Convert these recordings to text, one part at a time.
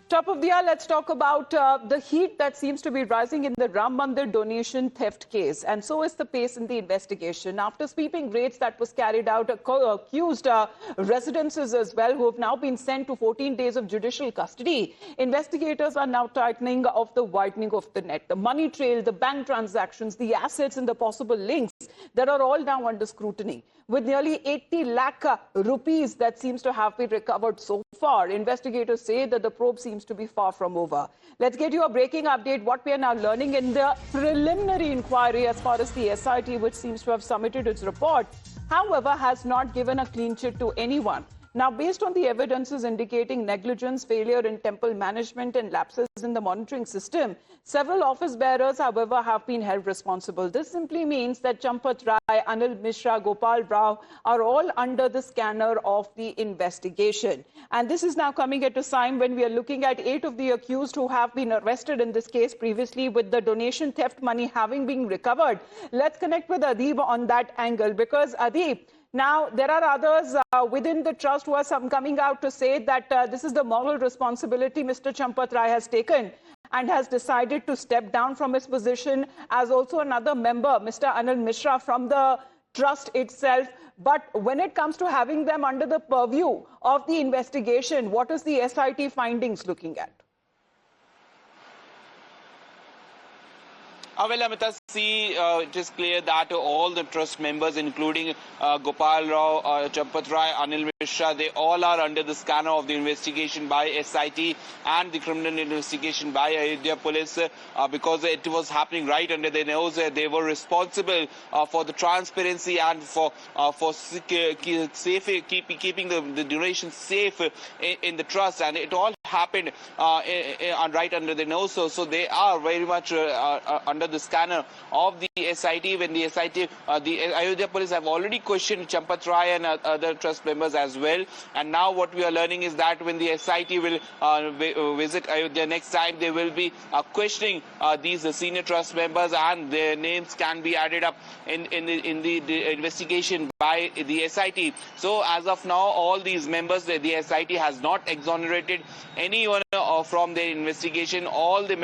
Top of the hour, let's talk about the heat that seems to be rising in the Ram Mandir donation theft case. And so is the pace in the investigation. After sweeping raids that was carried out, accused residences as well, who have now been sent to 14 days of judicial custody, investigators are now tightening of the widening of the net. The money trail, the bank transactions, the assets and the possible links that are all now under scrutiny. With nearly 80 lakh rupees that seems to have been recovered so far, investigators say that the probe seems to be far from over. Let's get you a breaking update, what we are now learning in the preliminary inquiry as far as the SIT, which seems to have submitted its report, however, has not given a clean chit to anyone. Now, based on the evidences indicating negligence, failure in temple management and lapses in the monitoring system, several office bearers, however, have been held responsible. This simply means that Champat Rai, Anil Mishra, Gopal Rao are all under the scanner of the investigation. And this is now coming at a time when we are looking at 8 of the accused who have been arrested in this case previously, with the donation theft money having been recovered. Let's connect with Adib on that angle, because Adib, now, there are others within the trust who are coming out to say that this is the moral responsibility Mr. Champat Rai has taken and has decided to step down from his position, as also another member, Mr. Anil Mishra, from the trust itself. But when it comes to having them under the purview of the investigation, what is the SIT findings looking at? Well, Amita, it is clear that all the trust members, including Gopal Rao, Champat Rai, Anil Mishra, they all are under the scanner of the investigation by SIT and the criminal investigation by Ayodhya Police because it was happening right under their nose. They were responsible for the transparency and for keeping the duration safe in the trust, and it all happened right under their nose. So they are very much under the scanner of the SIT. When the SIT, the Ayodhya Police have already questioned Champat Rai and other trust members as well. And now what we are learning is that when the SIT will visit Ayodhya next time, they will be questioning these senior trust members, and their names can be added up in the investigation by the SIT. So as of now, all these members, the SIT has not exonerated anyone from their investigation. All the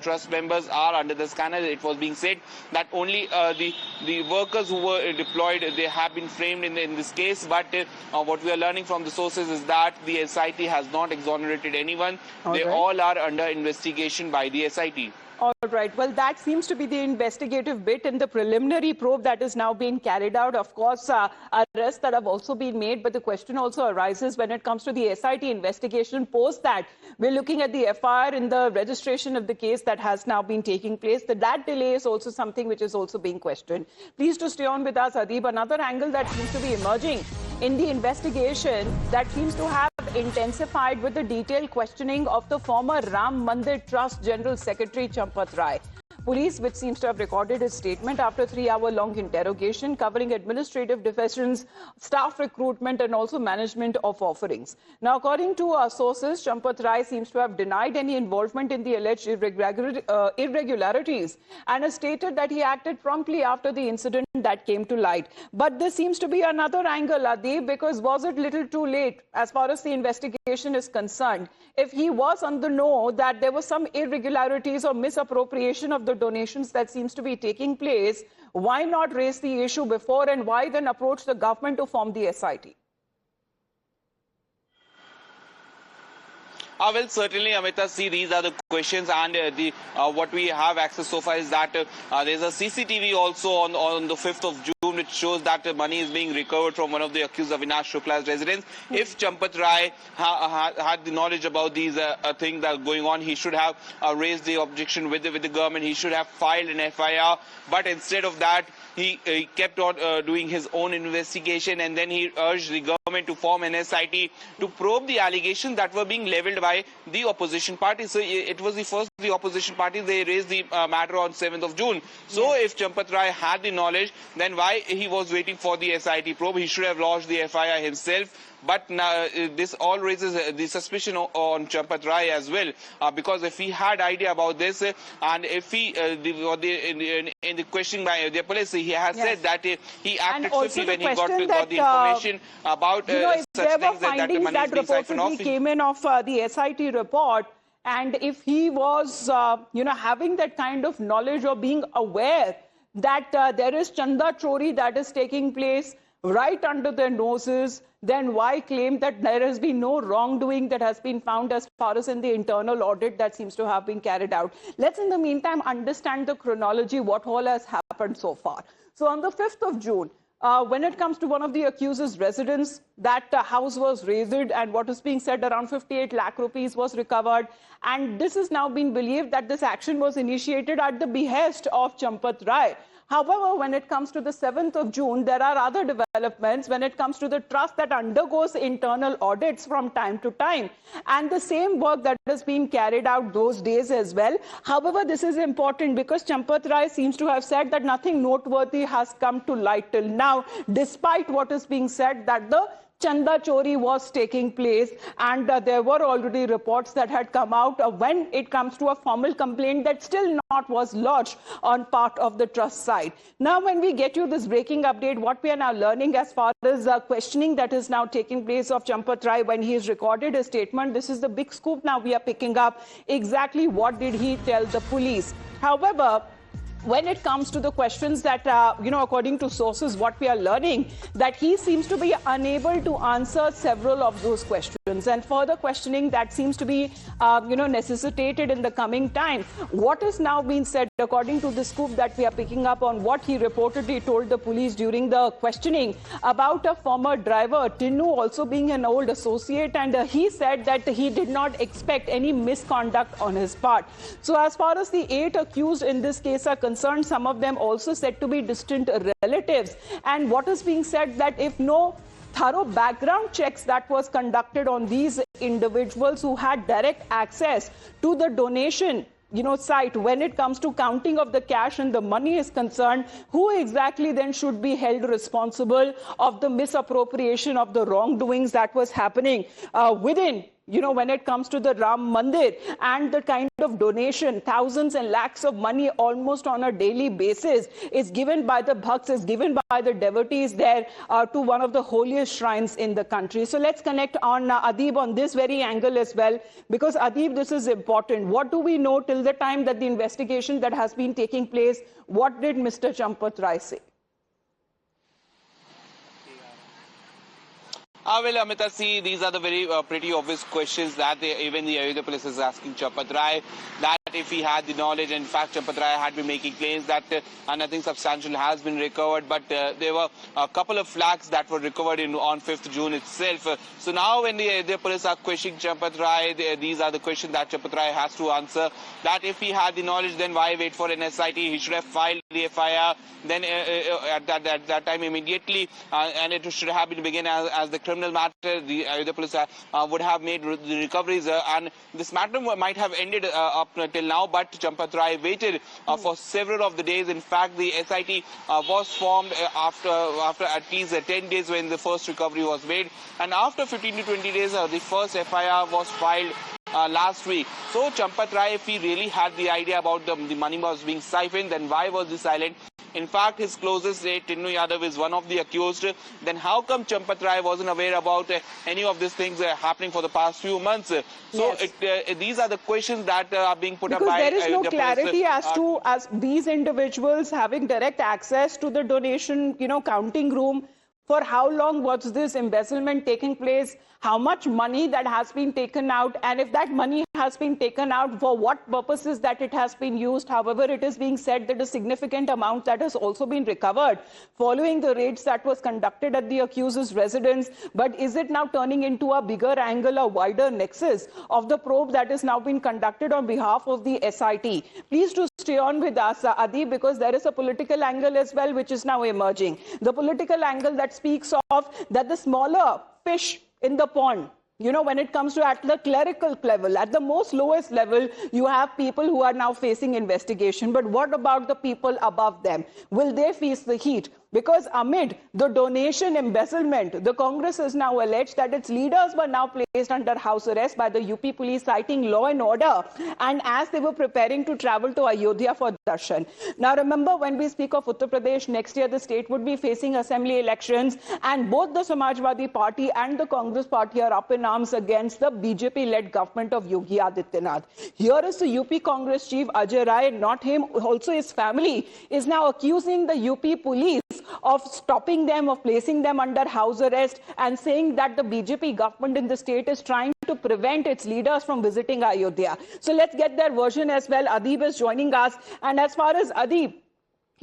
trust members are under the scanner. It was being said that only the workers who were deployed, they have been framed in this case. But what we are learning from the sources is that the SIT has not exonerated anyone. They all are under investigation by the SIT. All right. Well, that seems to be the investigative bit in the preliminary probe that is now being carried out. Of course, arrests that have also been made, but the question also arises when it comes to the SIT investigation post that. We're looking at the FIR in the registration of the case that has now been taking place. That delay is also something which is also being questioned. Please to stay on with us, Adib. Another angle that seems to be emerging in the investigation that seems to have intensified with the detailed questioning of the former Ram Mandir Trust General Secretary Champat Rai. Police, which seems to have recorded his statement after 3-hour-long interrogation covering administrative defections, staff recruitment and also management of offerings. Now, according to our sources, Champat Rai seems to have denied any involvement in the alleged irregularities and has stated that he acted promptly after the incident that came to light. But this seems to be another angle, Adib, because was it little too late as far as the investigation is concerned? If he was on the know that there was some irregularities or misappropriation of the donations that seems to be taking place, why not raise the issue before, and why then approach the government to form the SIT? Well, certainly, Amita, these are the questions, and what we have access so far is that there's a CCTV also on the 5th of June, which shows that money is being recovered from one of the accused, Avinash Shukla's residence. If Champat Rai had the knowledge about these things that are going on, he should have raised the objection with the government. He should have filed an FIR, but instead of that, he kept on doing his own investigation, and then he urged the government to form an SIT to probe the allegations that were being leveled by the opposition party. So it was the opposition party, they raised the matter on 7th of June. So if Champat Rai had the knowledge, then why he was waiting for the SIT probe? He should have lodged the FIR himself. But now this all raises the suspicion on Champat Rai as well, because if he had idea about this, and if he in the questioning by the police, he has said that he acted swiftly when he got the information about such things that the money is being siphoned off. Came in of the SIT report. And if he was, having that kind of knowledge or being aware that there is Chanda Chori that is taking place right under their noses, then why claim that there has been no wrongdoing that has been found as far as in the internal audit that seems to have been carried out? Let's, in the meantime, understand the chronology, what all has happened so far. So on the 5th of June, when it comes to one of the accused's residence, that house was razed, and what is being said, around 58 lakh rupees was recovered. And this is now being believed that this action was initiated at the behest of Champat Rai. However, when it comes to the 7th of June, there are other developments when it comes to the trust that undergoes internal audits from time to time. And the same work that has been carried out those days as well. However, this is important because Champat Rai seems to have said that nothing noteworthy has come to light till now, despite what is being said that the Chanda Chori was taking place, and there were already reports that had come out when it comes to a formal complaint that still not was lodged on part of the trust side. Now, when we get you this breaking update, what we are now learning as far as questioning that is now taking place of Champat Rai when he has recorded his statement, this is the big scoop now we are picking up. Exactly what did he tell the police? However, when it comes to the questions that, according to sources, what we are learning, that he seems to be unable to answer several of those questions. And further questioning that seems to be, necessitated in the coming time. What is now being said, according to the scoop that we are picking up on what he reportedly told the police during the questioning about a former driver, Tinnu, also being an old associate, and he said that he did not expect any misconduct on his part. So as far as the 8 accused in this case are concerned, some of them also said to be distant relatives. And what is being said that if no thorough background checks that was conducted on these individuals who had direct access to the donation site when it comes to counting of the cash and the money is concerned, who exactly then should be held responsible of the misappropriation of the wrongdoings that was happening within when it comes to the Ram Mandir, and the kind of donation, thousands and lakhs of money almost on a daily basis is given by the bhakts, is given by the devotees there to one of the holiest shrines in the country. So let's connect on Adib on this very angle as well, because Adib, this is important. What do we know till the time that the investigation that has been taking place? What did Mr. Champat Rai say? Well, Amita, see, these are the very pretty obvious questions that even the Ayodhya police is asking Champat Rai, that if he had the knowledge, in fact, Champat Rai had been making claims that nothing substantial has been recovered, but there were a couple of flags that were recovered on 5th June itself. So now when the Ayodhya police are questioning Champat Rai, these are the questions that Champat Rai has to answer, that if he had the knowledge, then why wait for an SIT? He should have filed the FIR then at that time immediately, and it should have been begun as the criminal matter. The Ayodhya police would have made the recoveries, and this matter might have ended up till now, but Champat Rai waited for several of the days. In fact, the SIT was formed after at least 10 days when the first recovery was made, and after 15 to 20 days the first FIR was filed last week. So Champat Rai, if he really had the idea about the money was being siphoned, then why was he silent? In fact, his closest aide, Tinnu Yadav, is one of the accused. Then how come Champat Rai wasn't aware about any of these things happening for the past few months? So yes, these are the questions that are being put because up by there is no clarity as to these individuals having direct access to the donation, counting room. For how long was this embezzlement taking place? How much money that has been taken out? And if that money has been taken out, for what purposes that it has been used? However, it is being said that a significant amount that has also been recovered following the raids that was conducted at the accused's residence. But is it now turning into a bigger angle, a wider nexus of the probe that is now being conducted on behalf of the SIT? Please do stay on with us, Adi, because there is a political angle as well which is now emerging. The political angle that speaks of that the smaller fish in the pond, when it comes to at the clerical level, at the most lowest level, you have people who are now facing investigation. But what about the people above them? Will they face the heat? Because amid the donation embezzlement, the Congress has now alleged that its leaders were now placed under house arrest by the UP police, citing law and order, and as they were preparing to travel to Ayodhya for darshan. Now remember, when we speak of Uttar Pradesh, next year the state would be facing assembly elections, and both the Samajwadi Party and the Congress Party are up in arms against the BJP-led government of Yogi Adityanath. Here is the UP Congress chief Ajay Rai, not him, also his family, is now accusing the UP police of stopping them, of placing them under house arrest, and saying that the BJP government in the state is trying to prevent its leaders from visiting Ayodhya. So let's get their version as well. Adib is joining us. And as far as Adib,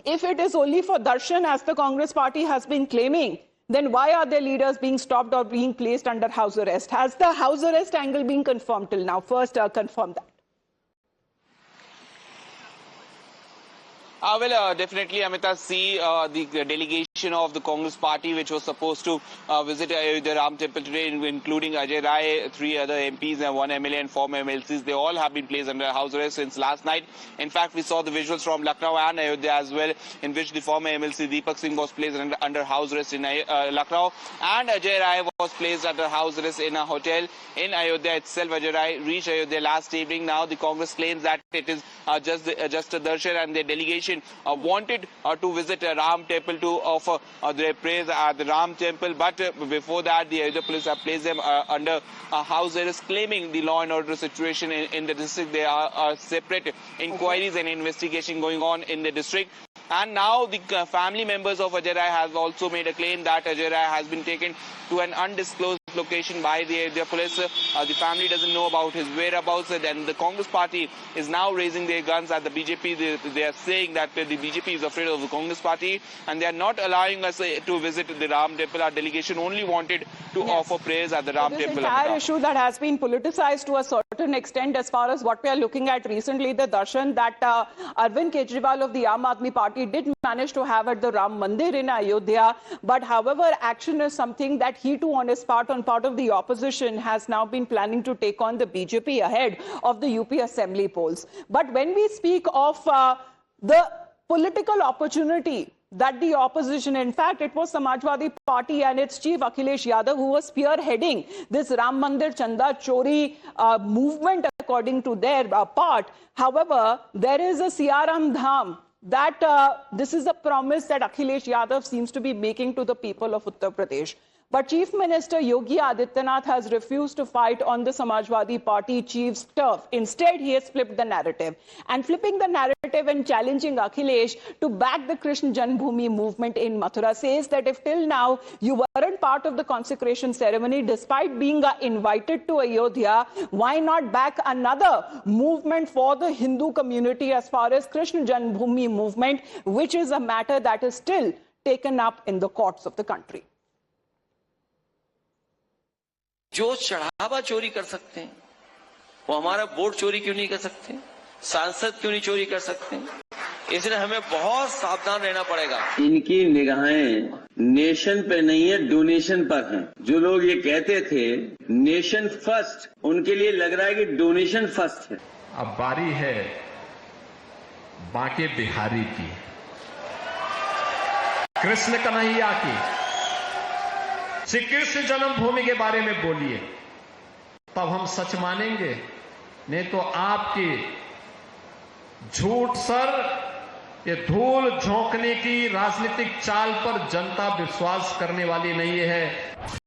if it is only for darshan, as the Congress party has been claiming, then why are their leaders being stopped or being placed under house arrest? Has the house arrest angle been confirmed till now? First, confirm that. Definitely, Amita, see the delegation of the Congress party, which was supposed to visit the Ram Temple today, including Ajay Rai, 3 other MPs and 1 MLA and 4 MLCs. They all have been placed under house arrest since last night. In fact, we saw the visuals from Lucknow and Ayodhya as well, in which the former MLC Deepak Singh was placed under house arrest in Lucknow, and Ajay Rai was placed under house arrest in a hotel in Ayodhya itself. Ajay Rai reached Ayodhya last evening. Now the Congress claims that it is just a darshan, and their delegation wanted to visit Ram Temple to offer their praise at the Ram Temple, but before that the Ayodhya police have placed them under house arrest, claiming the law and order situation in the district. There are separate inquiries and investigation going on in the district. And now the family members of Ajay Rai have also made a claim that Ajay Rai has been taken to an undisclosed location by the Ayodhya police. The family doesn't know about his whereabouts, and the Congress party is now raising their guns at the BJP. They are saying that the BJP is afraid of the Congress party, and they are not allowing us to visit the Ram Temple. Our delegation only wanted to offer prayers at the Ram Temple. This entire issue that has been politicized to a certain extent, as far as what we are looking at recently, the darshan that Arvind Kejriwal of the Aam Aadmi Party did manage to have at the Ram Mandir in Ayodhya. But however, action is something that he too, on his part, on part of the opposition, has now been planning to take on the BJP ahead of the UP Assembly polls. But when we speak of the political opportunity that the opposition, in fact, it was Samajwadi Party and its chief Akhilesh Yadav who was spearheading this Ram Mandir Chanda Chori movement, according to their part. However, there is a Siyaram Dham that this is a promise that Akhilesh Yadav seems to be making to the people of Uttar Pradesh. But Chief Minister Yogi Adityanath has refused to fight on the Samajwadi Party chief's turf. Instead, he has flipped the narrative. And flipping the narrative and challenging Akhilesh to back the Krishna Janmabhoomi movement in Mathura says that if till now you weren't part of the consecration ceremony, despite being invited to Ayodhya, why not back another movement for the Hindu community as far as Krishna Janmabhoomi movement, which is a matter that is still taken up in the courts of the country. जो चढ़ावा चोरी कर सकते हैं वो हमारा vote चोरी क्यों नहीं कर सकते, सांसद क्यों नहीं चोरी कर सकते, इसलिए हमें बहुत सावधान रहना पड़ेगा। इनकी निगाहें नेशन पे नहीं है, डोनेशन पर हैं। जो लोग ये कहते थे नेशन फर्स्ट, उनके लिए लग रहा है कि डोनेशन फर्स्ट है। अब बारी है बांके बिहारी की, कृष्ण कन्हैया की। श्री कृष्ण जन्मभूमि के बारे में बोलिए, तब हम सच मानेंगे, नहीं तो आपकी झूठ सर, ये धूल झोंकने की राजनीतिक चाल पर जनता विश्वास करने वाली नहीं है।